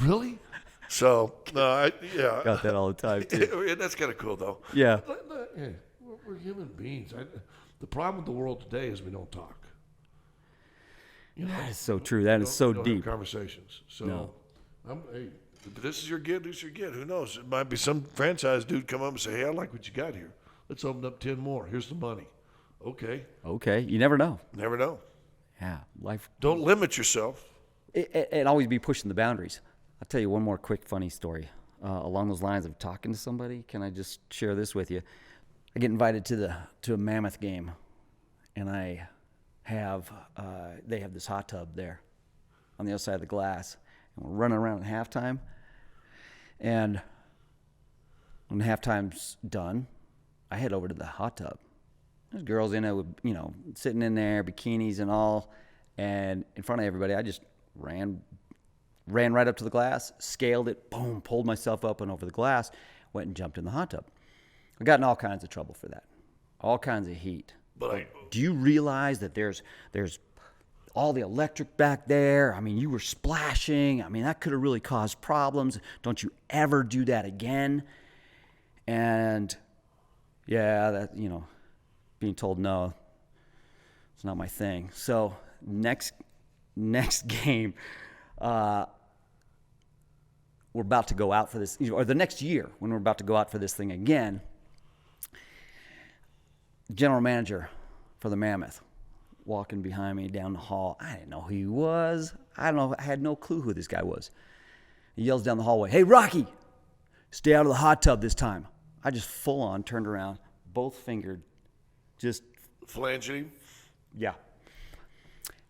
Really?" So, yeah. Got that all the time, too. That's kind of cool, though. Yeah. We're human beings. The problem with the world today is we don't talk. That is so true. That is so deep. Have conversations. So, no. Hey, if this is your gig. This is your gig. Who knows? It might be some franchise dude come up and say, "Hey, I like what you got here. Let's open up 10 more. Here's the money." Okay. You never know. Never know. Yeah. Life. Don't limit yourself. And always be pushing the boundaries. I'll tell you one more quick funny story along those lines of talking to somebody. Can I just share this with you? I get invited to a Mammoth game, and I have they have this hot tub there on the other side of the glass, and we're running around at halftime. And when halftime's done, I head over to the hot tub. There's girls in it with, sitting in there, bikinis and all, and in front of everybody, I just ran right up to the glass, scaled it, boom, pulled myself up and over the glass, went and jumped in the hot tub. I got in all kinds of trouble for that, all kinds of heat. But do you realize that there's all the electric back there? You were splashing. That could have really caused problems. Don't you ever do that again. And yeah, that, being told no, it's not my thing. So next game, we're about to go out for this, or the next year when we're about to go out for this thing again, general manager for the Mammoth walking behind me down the hall. I didn't know who he was. I had no clue who this guy was. He yells down the hallway, "Hey, Rocky, stay out of the hot tub this time." I just full on turned around, both fingered, just flanging him. Yeah.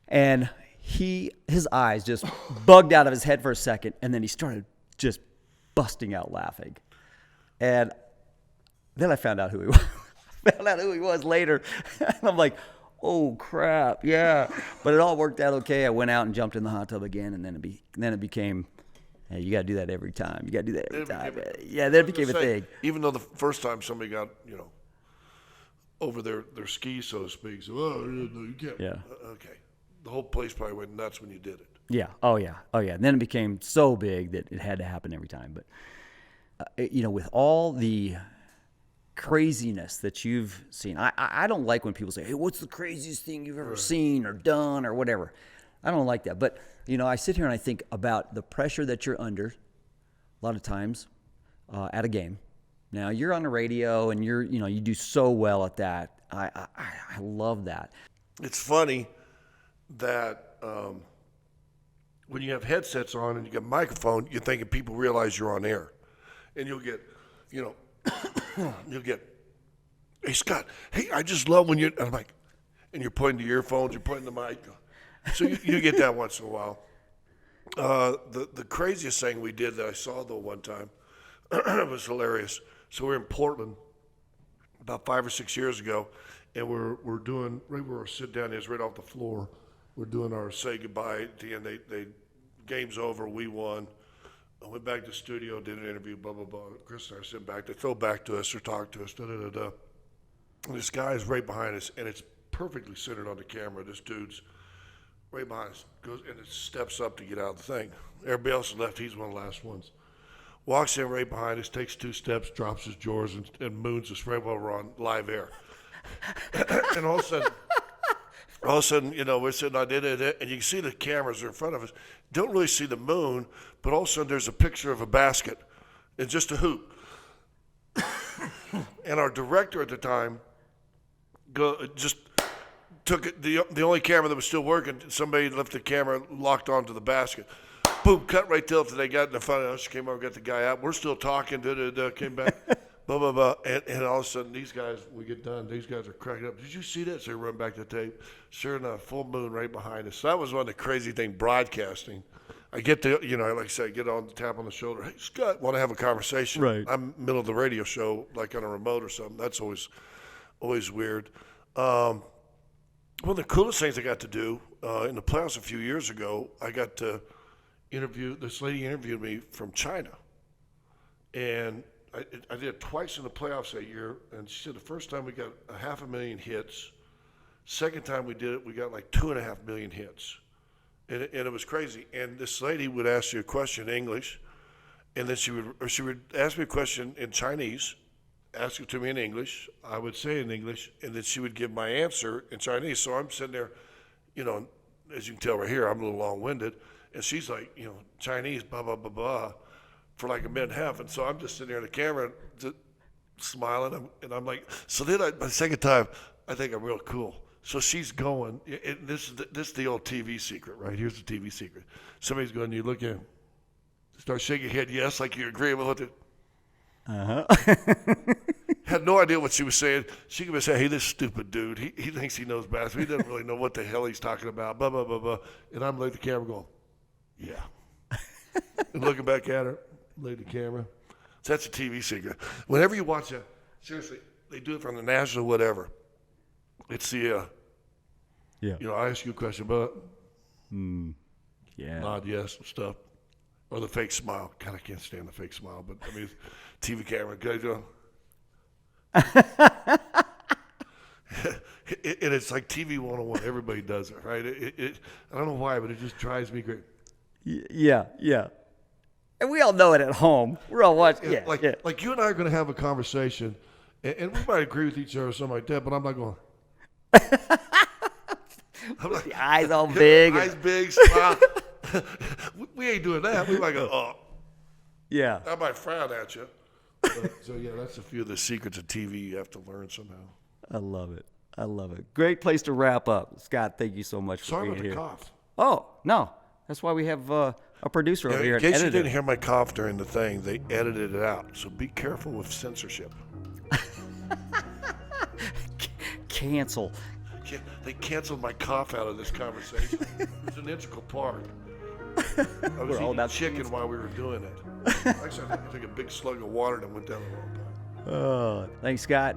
And his eyes just bugged out of his head for a second, and then he started just busting out laughing. And then I found out who he was. Later. And I'm like, oh, crap, yeah. But it all worked out okay. I went out and jumped in the hot tub again, and then it became, hey, you got to do that every time. You got to do that every time. Then it became a thing. Even though the first time somebody got, over their skis, so to speak, so, oh, no, you can't. Yeah. Okay. The whole place probably went nuts when you did it. Yeah. Oh, yeah. And then it became so big that it had to happen every time. But with all the craziness that you've seen, I don't like when people say, hey, what's the craziest thing you've ever seen or done or whatever. I don't like that. But, I sit here and I think about the pressure that you're under a lot of times at a game. Now, you're on the radio and you do so well at that. I love that. It's funny that when you have headsets on and you get a microphone, you're thinking people realize you're on air. And you'll get, hey, Scott, hey, I just love when and I'm like, and you're pointing to your earphones, you're pointing the mic. So you get that once in a while. The craziest thing we did that I saw, though, one time, was hilarious. So we're in Portland about 5 or 6 years ago, and we're doing, right where our sit down is, right off the floor, we're doing our say goodbye at the end. They game's over, we won. I went back to the studio, did an interview, blah, blah, blah. Chris and I sit back. They throw back to us or talk to us, da-da-da-da. And this guy is right behind us, and it's perfectly centered on the camera. This dude's right behind us, goes and it steps up to get out of the thing. Everybody else is left. He's one of the last ones. Walks in right behind us, takes 2 steps, drops his drawers, and moons us right while we're on live air. And all of a sudden, we're sitting on it, and you can see the cameras are in front of us. Don't really see the moon, but all of a sudden there's a picture of a basket and just a hoop. And our director at the time just took it, the only camera that was still working, somebody left the camera locked onto the basket. Boom, cut right till they got in the front of us, came over, got the guy out. We're still talking, came back, blah, blah, blah. And all of a sudden, these guys, we get done, these guys are cracking up. Did you see that? So we run back to the tape. Sure enough, full moon right behind us. So that was one of the crazy things, broadcasting. I get to, like I said, I get on, tap on the shoulder. Hey, Scott, want to have a conversation? Right. I'm middle of the radio show, like on a remote or something. That's always weird. One of the coolest things I got to do in the playoffs a few years ago, I got to this lady interviewed me from China. And I did it twice in the playoffs that year. And she said the first time we got 500,000 hits. Second time we did it, we got like 2.5 million hits. And it was crazy. And this lady would ask you a question in English, and then she would ask me a question in Chinese, ask it to me in English. I would say it in English, and then she would give my answer in Chinese. So I'm sitting there, as you can tell right here, I'm a little long-winded, and she's like, Chinese, blah, blah, blah, blah, for like a minute and a half. And so I'm just sitting there in the camera, just smiling, and I'm like, so then by the second time, I think I'm real cool. So she's going, and this is the old TV secret, right? Here's the TV secret. Somebody's going, you look in, start shaking your head, yes, like you agree with it. Uh-huh. Had no idea what she was saying. She could say, hey, this stupid dude, he thinks he knows basketball. He doesn't really know what the hell he's talking about, blah, blah, blah, blah. And I'm like the camera going, yeah. And looking back at her, lay the camera. So that's a TV secret. Whenever you watch that, seriously, they do it from the national whatever. It's the, I ask you a question, but nod yes and stuff. Or the fake smile. God, I can't stand the fake smile, but I mean, TV camera, guys, and it's like TV 101. Everybody does it, right? I don't know why, but it just drives me great. Yeah. And we all know it at home. We're all watching. Yeah, like you and I are going to have a conversation, and we might agree with each other or something like that, but I'm not going. I'm like, the eyes all big. Eyes big, smile. We ain't doing that. We might go, oh. Yeah. I might frown at you. So, that's a few of the secrets of TV you have to learn somehow. I love it. Great place to wrap up. Scott, thank you so much for being here. Sorry about the cough. Oh, no. That's why we have a producer over here. In case you didn't hear my cough during the thing, they edited it out. So be careful with censorship. Cancel. They canceled my cough out of this conversation. It's an integral part. I was eating chicken while we were doing it. Actually, I took a big slug of water and went down the wrong pipe. Oh, thanks, Scott.